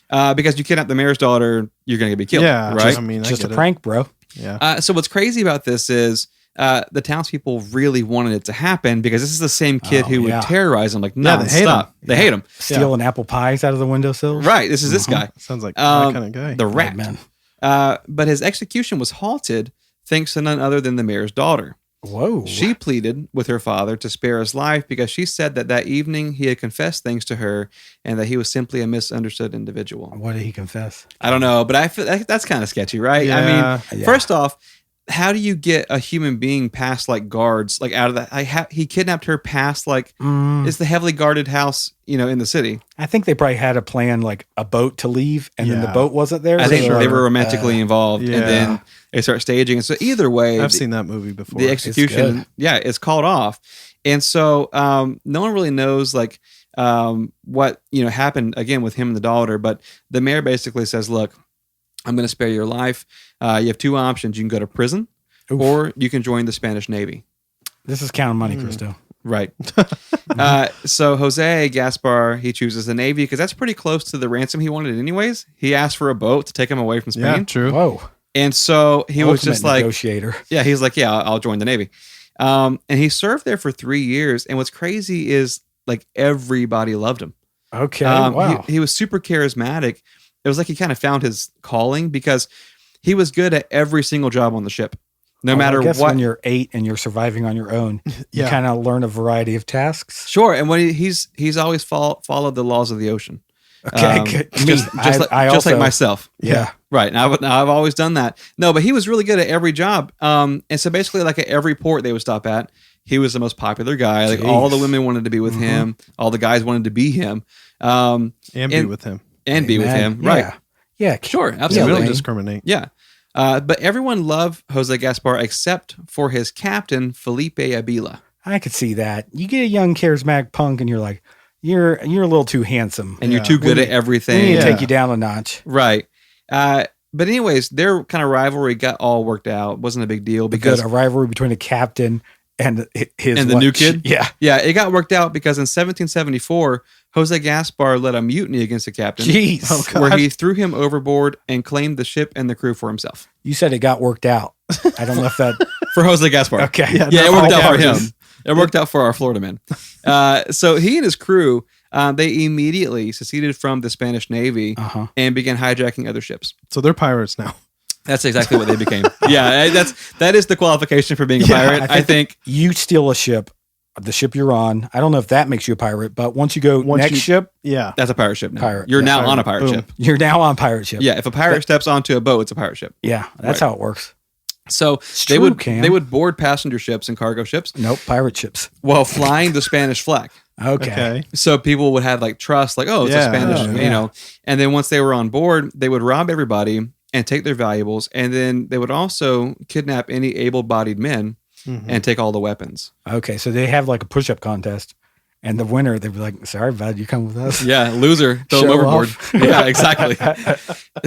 Speaker 2: Whoa.
Speaker 1: Because you kidnapped the mayor's daughter, you're going to be killed.
Speaker 3: Yeah.
Speaker 1: right.
Speaker 3: I mean,
Speaker 2: Just
Speaker 3: I
Speaker 2: a
Speaker 3: get
Speaker 2: prank, bro.
Speaker 3: it. Yeah.
Speaker 1: So what's crazy about this is the townspeople really wanted it to happen because this is the same kid who would terrorize them like
Speaker 3: Yeah, they hate
Speaker 1: nonstop.
Speaker 3: him.
Speaker 1: They hate him.
Speaker 2: Stealing apple pies out of the windowsills.
Speaker 1: Right. This is this guy.
Speaker 3: Sounds like my kind of guy.
Speaker 1: The rat.
Speaker 2: Man.
Speaker 1: But his execution was halted thanks to none other than the mayor's daughter.
Speaker 2: Whoa.
Speaker 1: She pleaded with her father to spare his life because she said that evening he had confessed things to her and that he was simply a misunderstood individual.
Speaker 2: What did he confess?
Speaker 1: I don't know, but I feel that's kind of sketchy, right?
Speaker 3: Yeah.
Speaker 1: I mean, first off, how do you get a human being past like guards, like out of that? He kidnapped her past like it's the heavily guarded house, in the city.
Speaker 2: I think they probably had a plan, like a boat to leave, and then the boat wasn't there.
Speaker 1: I think
Speaker 2: so-
Speaker 1: they were romantically involved,
Speaker 3: yeah.
Speaker 1: and then they start staging. And so either way,
Speaker 3: I've seen that movie before.
Speaker 1: the execution,
Speaker 2: good.
Speaker 1: it's called off. And so no one really knows like what happened again with him and the daughter. But the mayor basically says, "Look, I'm going to spare your life. You have two options. You can go to prison, or you can join the Spanish Navy."
Speaker 2: This is counting money, Christo.
Speaker 1: Right. So Jose Gaspar, he chooses the Navy because that's pretty close to the ransom he wanted anyways. He asked for a boat to take him away from Spain.
Speaker 3: Yeah, true.
Speaker 2: Whoa.
Speaker 1: And so he was
Speaker 2: Ultimate
Speaker 1: just like,
Speaker 2: negotiator.
Speaker 1: yeah, he's like, yeah, I'll join the Navy. And he served there for 3 years. And what's crazy is like everybody loved him.
Speaker 2: Okay. Wow.
Speaker 1: He was super charismatic. It was like he kind of found his calling because he was good at every single job on the ship. No matter
Speaker 2: I guess
Speaker 1: what.
Speaker 2: when you're 8 and you're surviving on your own, you kind of learn a variety of tasks.
Speaker 1: Sure. And when he's always followed the laws of the ocean.
Speaker 2: Okay. Good.
Speaker 1: Just like
Speaker 2: also,
Speaker 1: myself.
Speaker 2: Yeah.
Speaker 1: Right. Now I've always done that. No, but he was really good at every job. And so basically like at every port they would stop at, he was the most popular guy. Like all the women wanted to be with him. All the guys wanted to be him.
Speaker 3: And be with him.
Speaker 1: And be with him. Right.
Speaker 2: Yeah.
Speaker 1: Sure.
Speaker 3: We
Speaker 1: Absolutely.
Speaker 3: don't discriminate.
Speaker 1: Yeah. But everyone loved Jose Gaspar except for his captain, Felipe Abila.
Speaker 2: I could see that. You get a young charismatic punk and you're like, you're a little too handsome.
Speaker 1: And you're too good at
Speaker 2: We
Speaker 1: everything.
Speaker 2: need to take you down a notch.
Speaker 1: Right. But anyways, their kind of rivalry got all worked out. Wasn't a big deal because
Speaker 2: a rivalry between a captain and his
Speaker 1: and the new kid.
Speaker 2: Yeah.
Speaker 1: Yeah. It got worked out because in 1774, Jose Gaspar led a mutiny against the captain.
Speaker 2: Jeez.
Speaker 3: Oh, God.
Speaker 1: Where he threw him overboard and claimed the ship and the crew for himself.
Speaker 2: You said it got worked out. I don't know if that.
Speaker 1: For Jose Gaspar.
Speaker 2: Okay.
Speaker 1: Yeah, it worked out for him. It worked out for our Florida man. So he and his crew, they immediately seceded from the Spanish Navy and began hijacking other ships.
Speaker 3: So they're pirates now.
Speaker 1: That's exactly what they became. Yeah, that is the qualification for being a pirate. I think
Speaker 2: you steal a ship, the ship you're on. I don't know if that makes you a pirate, but once you go ship,
Speaker 3: Yeah.
Speaker 1: that's a pirate ship now.
Speaker 2: Pirate.
Speaker 1: You're
Speaker 2: Yeah,
Speaker 1: now
Speaker 2: pirate.
Speaker 1: on a pirate
Speaker 3: Boom.
Speaker 1: ship.
Speaker 2: you're now on pirate ship.
Speaker 1: Yeah, if a pirate steps onto a boat, it's a pirate ship.
Speaker 2: Yeah, that's how it works.
Speaker 1: So
Speaker 2: true, Cam.
Speaker 1: they would board passenger ships and cargo ships
Speaker 2: Nope, pirate ships.
Speaker 1: while flying the Spanish flag.
Speaker 2: Okay.
Speaker 1: So people would have like trust, like, oh, it's a
Speaker 3: Yeah.
Speaker 1: Spanish,
Speaker 2: Oh, yeah.
Speaker 1: And then once they were on board, they would rob everybody and take their valuables, and then they would also kidnap any able-bodied men and take all the weapons.
Speaker 2: Okay, so they have like a push-up contest, and the winner, they'd be like, "Sorry, bud, you come with us."
Speaker 1: Yeah, loser, throw them
Speaker 2: Show
Speaker 1: overboard.
Speaker 2: off.
Speaker 1: Yeah, exactly.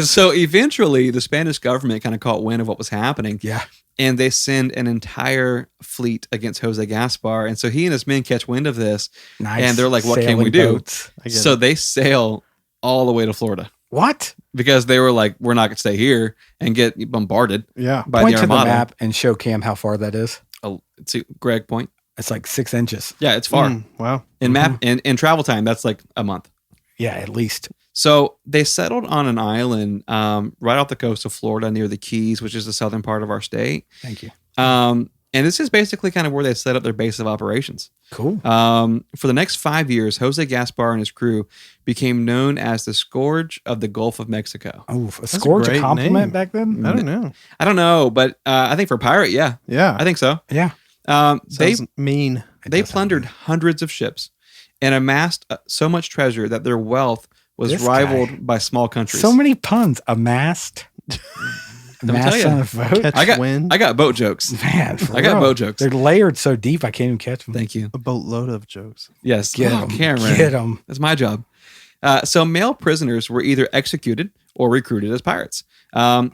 Speaker 1: So eventually, the Spanish government kind of caught wind of what was happening.
Speaker 2: Yeah.
Speaker 1: And they send an entire fleet against Jose Gaspar. And so he and his men catch wind of this.
Speaker 2: Nice.
Speaker 1: And they're like, what can
Speaker 2: Sailing
Speaker 1: we do?
Speaker 2: boats.
Speaker 1: So they sail all the way to Florida
Speaker 2: What?
Speaker 1: because they were like, we're not going to stay here and get bombarded
Speaker 3: Yeah.
Speaker 1: by
Speaker 2: Point
Speaker 1: the
Speaker 2: to the
Speaker 1: Armada.
Speaker 2: map and show Cam how far that is.
Speaker 1: Oh, see, Greg, point.
Speaker 2: It's like 6 inches.
Speaker 1: Yeah, it's far.
Speaker 3: Wow.
Speaker 1: In map in travel time, that's like a month.
Speaker 2: Yeah, at least.
Speaker 1: So they settled on an island right off the coast of Florida near the Keys, which is the southern part of our state.
Speaker 2: Thank you.
Speaker 1: And this is basically kind of where they set up their base of operations.
Speaker 2: Cool.
Speaker 1: For the next 5 years, Jose Gaspar and his crew became known as the Scourge of the Gulf of Mexico.
Speaker 2: Oh, a scourge, a
Speaker 3: great
Speaker 2: compliment
Speaker 3: name.
Speaker 2: back then?
Speaker 3: I don't know.
Speaker 1: I don't know, but I think for pirate, yeah,
Speaker 3: Yeah.
Speaker 1: I think so.
Speaker 2: Yeah.
Speaker 1: They
Speaker 3: Sounds mean.
Speaker 1: they plundered hundreds of ships and amassed so much treasure that their wealth was
Speaker 2: This
Speaker 1: rivaled
Speaker 2: guy.
Speaker 1: by small countries.
Speaker 2: So many puns. Amassed. Mass
Speaker 1: tell ya.
Speaker 2: on a boat.
Speaker 3: Catch
Speaker 1: I
Speaker 3: wind.
Speaker 1: got boat jokes.
Speaker 2: Man, for
Speaker 1: I got
Speaker 2: real.
Speaker 1: boat jokes.
Speaker 2: They're layered so deep I can't even catch them.
Speaker 1: Thank you.
Speaker 3: A boatload of jokes.
Speaker 1: Yes.
Speaker 2: Get
Speaker 1: Oh,
Speaker 2: them.
Speaker 1: Cameron.
Speaker 2: Get them.
Speaker 1: That's my job. So male prisoners were either executed or recruited as pirates.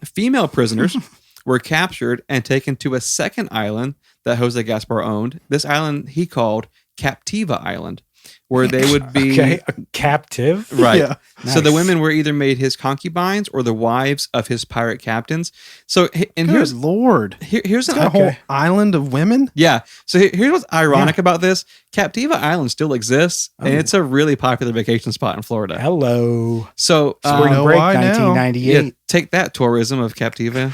Speaker 1: Female prisoners were captured and taken to a second island that Jose Gaspar owned. This island he called Captiva Island, where they would be
Speaker 2: Okay, a captive.
Speaker 1: right.
Speaker 3: Yeah.
Speaker 1: So the
Speaker 2: Nice.
Speaker 1: women were either made his concubines or the wives of his pirate captains. So and
Speaker 3: Good Lord.
Speaker 1: here's
Speaker 3: A
Speaker 1: an
Speaker 3: whole island of women?
Speaker 1: yeah. So here's what's ironic about this: Captiva Island still exists, and
Speaker 2: Oh.
Speaker 1: it's a really popular vacation spot in Florida.
Speaker 2: Hello.
Speaker 1: So
Speaker 2: Spring
Speaker 3: know
Speaker 2: break,
Speaker 3: why now.
Speaker 2: 1998.
Speaker 1: yeah, take that tourism of Captiva.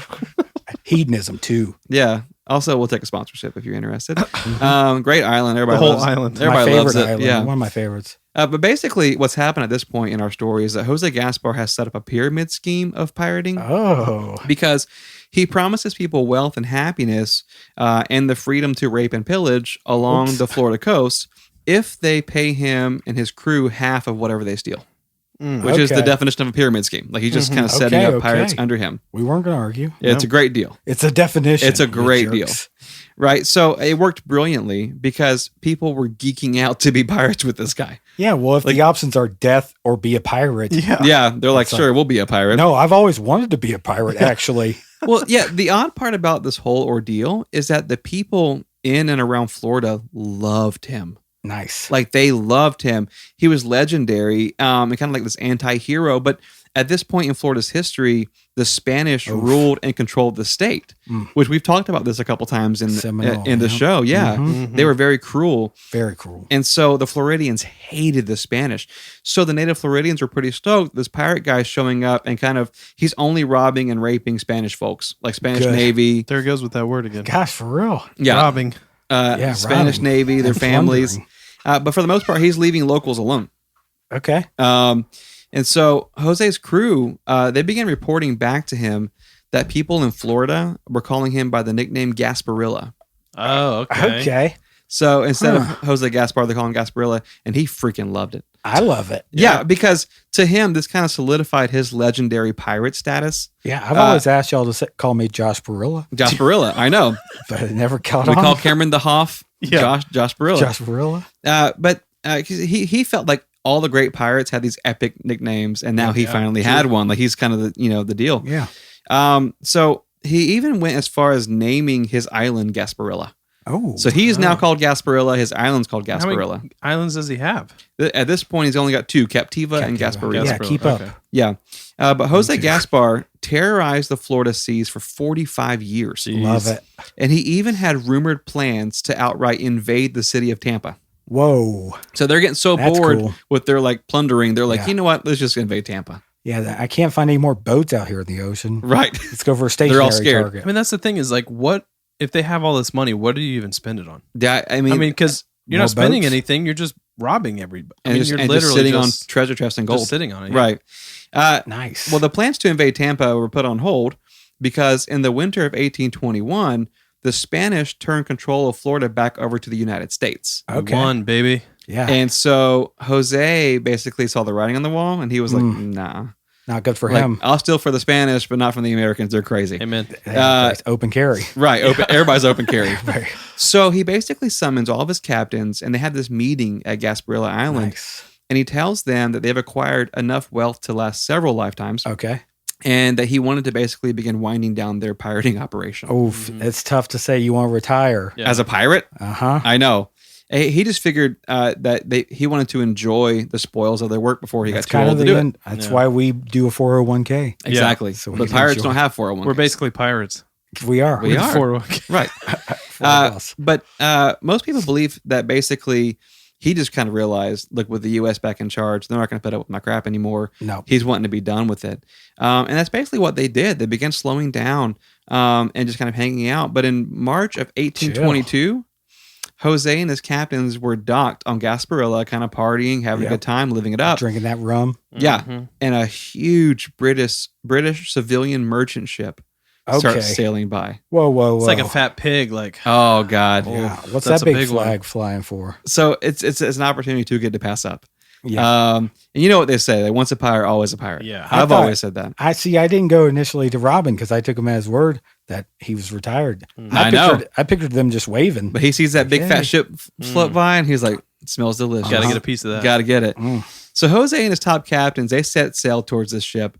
Speaker 2: Hedonism too.
Speaker 1: Yeah. Also, we'll take a sponsorship if you're interested. Great island. Everybody
Speaker 3: The whole
Speaker 1: loves
Speaker 3: island.
Speaker 2: My
Speaker 1: Everybody
Speaker 2: favorite
Speaker 1: loves it.
Speaker 2: island.
Speaker 1: Yeah.
Speaker 2: One of my favorites.
Speaker 1: But basically, what's happened at this point in our story is that Jose Gaspar has set up a pyramid scheme of pirating
Speaker 2: Oh.
Speaker 1: because he promises people wealth and happiness and the freedom to rape and pillage along
Speaker 2: Oops.
Speaker 1: the Florida coast if they pay him and his crew half of whatever they steal, which is the
Speaker 2: Okay.
Speaker 1: definition of a pyramid scheme. Like he's just kind of setting
Speaker 2: Okay,
Speaker 1: up pirates
Speaker 2: okay.
Speaker 1: under him.
Speaker 2: We weren't going to argue.
Speaker 1: Yeah, it's a great deal.
Speaker 2: It's a definition.
Speaker 1: It's a
Speaker 2: you
Speaker 1: great deal.
Speaker 2: jerks.
Speaker 1: Right. So it worked brilliantly because people were geeking out to be pirates with this guy.
Speaker 2: Yeah, well, if
Speaker 1: Like-
Speaker 2: the options are death or be a pirate.
Speaker 3: Yeah.
Speaker 1: Yeah. They're like,
Speaker 2: It's
Speaker 1: sure, we'll be a pirate.
Speaker 2: No, I've always wanted to be a pirate, actually.
Speaker 1: Well, yeah. The odd part about this whole ordeal is that the people in and around Florida loved him.
Speaker 2: Nice.
Speaker 1: Like they loved him. He was legendary and kind of like this anti-hero. But at this point in Florida's history, the Spanish
Speaker 2: Oof.
Speaker 1: ruled and controlled the state,
Speaker 2: Mm.
Speaker 1: which we've talked about this a couple times in
Speaker 2: Seminole,
Speaker 1: the
Speaker 2: yeah.
Speaker 1: show. Yeah.
Speaker 2: Mhm.
Speaker 1: They were very cruel.
Speaker 2: Very cool.
Speaker 1: And so the Floridians hated the Spanish. So the native Floridians were pretty stoked. This pirate guy's showing up and kind of, he's only robbing and raping Spanish folks, like Spanish
Speaker 2: Good.
Speaker 1: Navy.
Speaker 3: There it goes with that word again.
Speaker 2: Gosh, for real.
Speaker 1: Yeah.
Speaker 3: Robbing.
Speaker 2: Yeah,
Speaker 1: Spanish
Speaker 2: robbing
Speaker 1: Navy, their
Speaker 2: and
Speaker 1: families.
Speaker 2: plundering.
Speaker 1: But for the most part, he's leaving locals alone.
Speaker 2: Okay.
Speaker 1: And so Jose's crew, they began reporting back to him that people in Florida were calling him by the nickname Gasparilla.
Speaker 3: Oh, okay.
Speaker 2: Okay.
Speaker 1: So instead of
Speaker 2: Huh.
Speaker 1: Jose Gaspar, they call him Gasparilla, and he freaking loved it.
Speaker 2: I love it.
Speaker 1: Yeah, because to him, this kind of solidified his legendary pirate status.
Speaker 2: Yeah, I've always asked y'all to call me Josh Barilla,
Speaker 1: Gasparilla, I know.
Speaker 2: but it never caught
Speaker 1: We
Speaker 2: on.
Speaker 1: call Cameron the Hoff,
Speaker 3: Yeah.
Speaker 1: Josh Barilla.
Speaker 2: Josh Barilla.
Speaker 1: But 'cause he felt like all the great pirates had these epic nicknames, and now he
Speaker 3: Yeah,
Speaker 1: finally
Speaker 3: true.
Speaker 1: had one. Like he's kind of the deal.
Speaker 2: Yeah.
Speaker 1: So he even went as far as naming his island Gasparilla.
Speaker 2: Oh.
Speaker 1: So he's now called Gasparilla. His island's called
Speaker 3: How many
Speaker 1: Gasparilla.
Speaker 3: islands does he have?
Speaker 1: At this point, he's only got two: Captiva and
Speaker 2: Captiva.
Speaker 1: Gasparilla.
Speaker 2: Yeah, keep up.
Speaker 3: Okay.
Speaker 1: Yeah. But Jose Gaspar terrorized the Florida seas for 45 years.
Speaker 3: Jeez.
Speaker 2: Love it.
Speaker 1: And he even had rumored plans to outright invade the city of Tampa.
Speaker 2: Whoa.
Speaker 1: So they're getting so
Speaker 2: That's
Speaker 1: bored
Speaker 2: cool.
Speaker 1: with their like plundering. They're like,
Speaker 2: Yeah.
Speaker 1: you know what? Let's just invade Tampa.
Speaker 2: Yeah, I can't find any more boats out here in the ocean.
Speaker 1: Right.
Speaker 2: Let's go for a stationary
Speaker 1: They're all scared.
Speaker 2: target.
Speaker 3: I mean, that's the thing is like, what if they have all this money? What do you even spend it on?
Speaker 1: Yeah, I
Speaker 3: I
Speaker 1: mean,
Speaker 3: mean, because you're
Speaker 2: more
Speaker 3: not spending
Speaker 2: boats?
Speaker 3: anything. You're just robbing everybody. I
Speaker 1: and,
Speaker 3: mean,
Speaker 1: just,
Speaker 3: you're
Speaker 1: and
Speaker 3: literally
Speaker 1: just sitting
Speaker 3: just,
Speaker 1: on treasure chests and gold.
Speaker 3: just sitting on it. yeah.
Speaker 1: Right.
Speaker 2: Nice.
Speaker 1: Well, the plans to invade Tampa were put on hold because in the winter of 1821, the Spanish turned control of Florida back over to the United States.
Speaker 2: okay.
Speaker 3: One, baby.
Speaker 2: Yeah.
Speaker 1: And so Jose basically saw the writing on the wall and he was like,
Speaker 2: Mm.
Speaker 1: nah.
Speaker 2: Not good for
Speaker 1: Like,
Speaker 2: him.
Speaker 1: I'll steal for the Spanish, but not from the Americans. They're crazy.
Speaker 3: Amen.
Speaker 2: It's open carry.
Speaker 1: Right. Everybody's open carry.
Speaker 2: Right.
Speaker 1: So he basically summons all of his captains and they have this meeting at Gasparilla Island.
Speaker 2: Nice.
Speaker 1: And he tells them that they've acquired enough wealth to last several lifetimes
Speaker 2: Okay.
Speaker 1: and that he wanted to basically begin winding down their pirating operation.
Speaker 2: Oof. It's tough to say you want to retire.
Speaker 3: Yeah.
Speaker 1: As a pirate?
Speaker 2: Uh huh.
Speaker 1: I know. He just figured that he wanted to enjoy the spoils of their work before he
Speaker 2: That's
Speaker 1: got too
Speaker 2: kind
Speaker 1: old
Speaker 2: of
Speaker 1: to
Speaker 2: the
Speaker 1: do
Speaker 2: end.
Speaker 1: it.
Speaker 2: That's
Speaker 3: Yeah.
Speaker 2: why we do a 401k.
Speaker 1: Exactly.
Speaker 2: So
Speaker 1: but
Speaker 2: we
Speaker 1: pirates
Speaker 2: enjoy.
Speaker 1: don't have 401.
Speaker 3: We're basically pirates.
Speaker 2: We are.
Speaker 1: We are. Right.
Speaker 2: For us.
Speaker 1: But most people believe that basically he just kind of realized, look, with the U.S. back in charge, they're not going to put up with my crap anymore.
Speaker 2: No.
Speaker 1: He's wanting to be done with it. And that's basically what they did. They began slowing down and just kind of hanging out. But in March of 1822, Jose and his captains were docked on Gasparilla, kind of partying, having a
Speaker 2: Yep.
Speaker 1: good time, living it up.
Speaker 2: Drinking that rum.
Speaker 1: Yeah.
Speaker 3: Mhm.
Speaker 1: And a huge British civilian merchant ship
Speaker 2: Okay.
Speaker 1: starts sailing by.
Speaker 2: Whoa, whoa, whoa.
Speaker 3: It's like a fat pig. Like,
Speaker 1: Oh, God.
Speaker 2: Yeah. What's
Speaker 3: That's
Speaker 2: that
Speaker 3: a
Speaker 2: big
Speaker 3: big one.
Speaker 2: flag flying for?
Speaker 1: So it's an opportunity too good to pass up.
Speaker 2: Yeah.
Speaker 1: And you know what they say? Like, once a pirate, always a pirate.
Speaker 3: Yeah.
Speaker 1: I've
Speaker 2: thought-
Speaker 1: always said that.
Speaker 2: I didn't go initially to Robin because I took him at his word that he was retired.
Speaker 1: I know.
Speaker 2: I pictured them just waving.
Speaker 1: But he sees that big
Speaker 2: Okay.
Speaker 1: fat ship float by, and he's like, it smells delicious.
Speaker 3: Got to get a piece of that.
Speaker 1: Got to get it.
Speaker 2: Mm.
Speaker 1: So Jose and his top captains, they set sail towards this ship.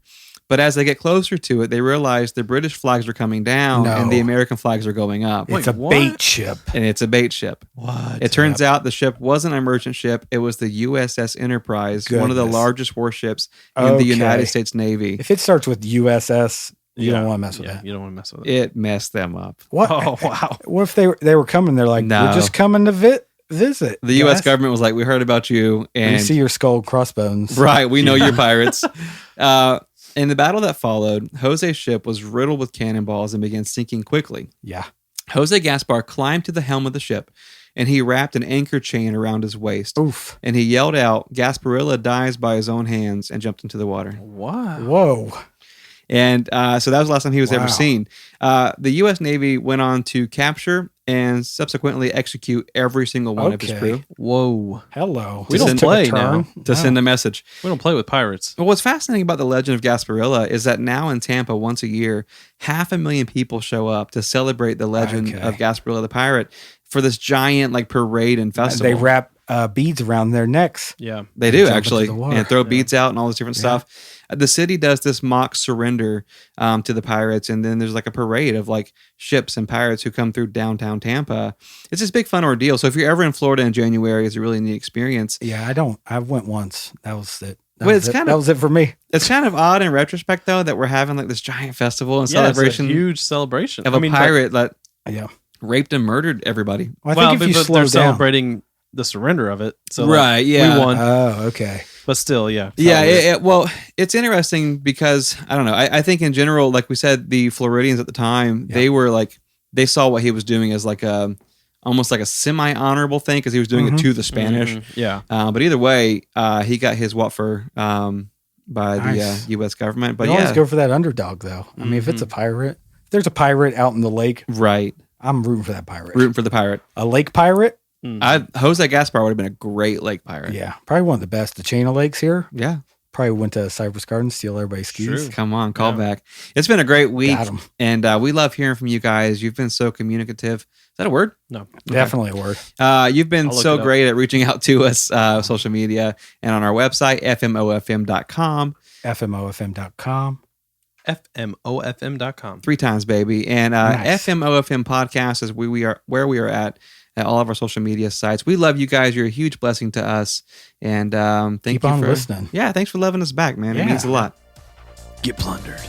Speaker 1: But as they get closer to it, they realize the British flags are coming down
Speaker 2: No.
Speaker 1: and the American flags are going up.
Speaker 2: It's a
Speaker 3: what?
Speaker 2: bait ship.
Speaker 1: And it's a bait ship.
Speaker 3: What?
Speaker 1: It turns out the ship wasn't a merchant ship. It was the USS Enterprise, one of the
Speaker 2: Goodness.
Speaker 1: largest warships in
Speaker 2: Okay.
Speaker 1: the United States Navy.
Speaker 2: If it starts with USS, you don't want to mess with that.
Speaker 3: You don't want to mess with it.
Speaker 1: It messed them up.
Speaker 2: What?
Speaker 3: Oh, wow.
Speaker 2: What if they were coming? They're like,
Speaker 1: No.
Speaker 2: we're just coming to visit.
Speaker 1: The U.S.
Speaker 2: guys.
Speaker 1: government was like, we heard about you.
Speaker 2: We
Speaker 1: And
Speaker 2: see your skull crossbones.
Speaker 1: right, we know you're pirates. In the battle that followed, Jose's ship was riddled with cannonballs and began sinking quickly.
Speaker 2: Yeah.
Speaker 1: Jose Gaspar climbed to the helm of the ship, and he wrapped an anchor chain around his waist.
Speaker 2: Oof.
Speaker 1: And he yelled out, Gasparilla dies by his own hands, and jumped into the water.
Speaker 3: Wow.
Speaker 2: Whoa.
Speaker 1: And so that was the last time he was ever
Speaker 2: Wow.
Speaker 1: seen. The U.S. Navy went on to capture and subsequently execute every single one of his
Speaker 2: Okay.
Speaker 1: crew
Speaker 3: Whoa.
Speaker 2: Hello.
Speaker 3: We
Speaker 2: Just
Speaker 3: don't
Speaker 2: took a
Speaker 3: play
Speaker 2: turn.
Speaker 3: now.
Speaker 1: to send a message.
Speaker 3: We don't play with pirates.
Speaker 1: Well, what's fascinating about the legend of Gasparilla is that now in Tampa, once a year, 500,000 people show up to celebrate the legend
Speaker 2: Okay.
Speaker 1: of Gasparilla the pirate for this giant like parade and festival.
Speaker 2: They wrap beads around their necks.
Speaker 3: Yeah.
Speaker 1: They
Speaker 2: They
Speaker 1: do
Speaker 2: jump
Speaker 1: actually,
Speaker 2: into the water.
Speaker 1: and throw
Speaker 3: Yeah.
Speaker 1: beads out and all this different stuff. The city does this mock surrender to the pirates, and then there's like a parade of like ships and pirates who come through downtown Tampa. It's this big fun ordeal. So if you're ever in Florida in January, it's a really neat experience.
Speaker 2: Yeah, I went once. That was it.
Speaker 1: Well, it's kind
Speaker 2: that
Speaker 1: of-
Speaker 2: was it for me.
Speaker 1: It's kind of odd in retrospect, though, that we're having like this giant festival and
Speaker 3: Yeah,
Speaker 1: celebration
Speaker 3: it's a huge celebration
Speaker 1: of a pirate that
Speaker 2: Yeah.
Speaker 1: raped and murdered everybody.
Speaker 2: Well, I
Speaker 3: Well,
Speaker 2: think if you
Speaker 3: but
Speaker 2: slow
Speaker 3: they're
Speaker 2: down.
Speaker 3: celebrating the surrender of it. So
Speaker 1: Right, yeah.
Speaker 3: we won,
Speaker 2: Oh, okay.
Speaker 3: but still, yeah.
Speaker 1: Yeah, well, it's interesting because I don't know. I think in general, like we said, the Floridians at the time,
Speaker 2: Yeah.
Speaker 1: they were like, they saw what he was doing as like a almost like a semi-honorable thing because he was doing it
Speaker 2: Mhm.
Speaker 1: to the Spanish.
Speaker 3: Mhm. Yeah.
Speaker 1: But either way, he got his what for by
Speaker 2: Nice.
Speaker 1: the U.S. government. But
Speaker 2: You always
Speaker 1: yeah,
Speaker 2: go for that underdog, though. I mean, if it's a pirate, if there's a pirate out in the lake,
Speaker 1: right,
Speaker 2: I'm rooting for that pirate.
Speaker 1: rooting for the pirate.
Speaker 2: A lake pirate?
Speaker 1: Jose Gaspar would have been a great lake pirate.
Speaker 2: Yeah. Probably one of the best. The chain of lakes here.
Speaker 1: Yeah.
Speaker 2: Probably went to Cypress Gardens, steal everybody's skis.
Speaker 3: True.
Speaker 1: Come on, call
Speaker 3: Yeah.
Speaker 1: back. It's been a great week,
Speaker 2: Got 'em.
Speaker 1: and we love hearing from you guys. You've been so communicative. Is that a word?
Speaker 3: No.
Speaker 2: Definitely a word.
Speaker 1: You've been
Speaker 3: I'll look
Speaker 1: so
Speaker 3: it up.
Speaker 1: great at reaching out to us, social media, and on our website, fmofm.com.
Speaker 2: FMOFM.com.
Speaker 3: FMOFM.com.
Speaker 1: 3 times, baby. And
Speaker 2: Nice.
Speaker 1: FMOFM podcast is where we are at all of our social media sites. We love you guys. You're a huge blessing to us. And thank
Speaker 2: Keep
Speaker 1: you
Speaker 2: on
Speaker 1: for
Speaker 2: listening.
Speaker 1: Yeah, thanks for loving us back, man. It
Speaker 2: Yeah.
Speaker 1: means a lot.
Speaker 3: Get plundered.